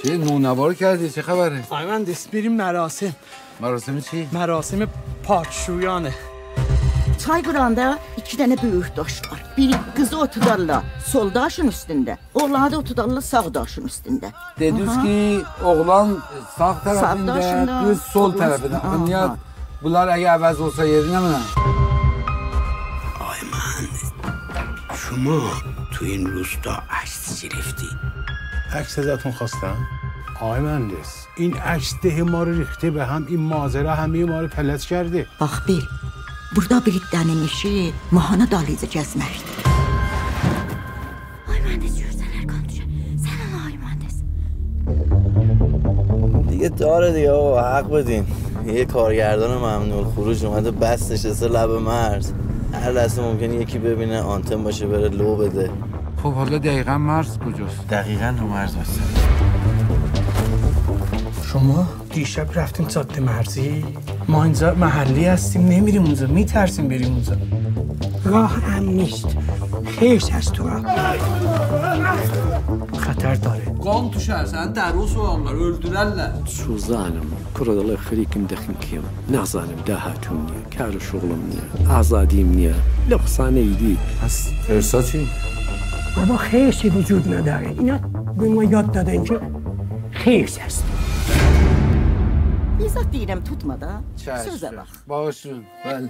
چه نونوار کردی؟ چه خبره؟ آقای مهندس بریم مراسم. مراسم چی؟ Merasimi padşuyanı. Çayqıranda 2 dənə böyük daş var. Biri qızı otudarlar sol daşın üstündə, oğlanı da otudarlar sağ daşın üstündə. Dediniz ki oğlan sağ tarafında, daşında, kız sol tarafında. Niye bunlar eğer əvəz olsa yerine mi? آقای مهندس شما تو این روستا عکس گرفتی؟ عکس ازتون خواستم؟ آقای مهندس این عکس ده ما رو ریخته به هم، این ماجرا همه ما رو پلت کرده. Bax bil, burada bir dənə işi mahana dalıca gəzməkdir. Ay mühendis yürüseler konuşuyor. Sen ana ay mühendis. دیگه داره دیگه آقا حق بدین. یه کارگردان ممنوع الخروج اومده بس نشسته لب مرز. هر لحظه ممکنه یکی ببینه آنتن باشه بره لو بده. خب حالا دقیقا مرز کجاست؟ دقیقاً رو مرز هستن. شما دیشب رفتیم جاده مرزی؟ ما اینجا محلی هستیم نمیریم اونجا میترسیم بریم اونجا. راه امن نیست. خیش از تو راه. خطر داره. Qan düşərsən, dəri soğanlar öldürərlər. Suzanım, kuradalı xirikim dəxinkim. Nazanim dəhatım niyə, kar şuğlum niyə, azadim niyə, lafsane idi. پس ارسا چی؟ بابا خیشی وجود نداره. اینا به ما یاد دادن که خیش هست. İzah deyirəm tutma da. Çay. Sözə bax. Bağışın. Bəli.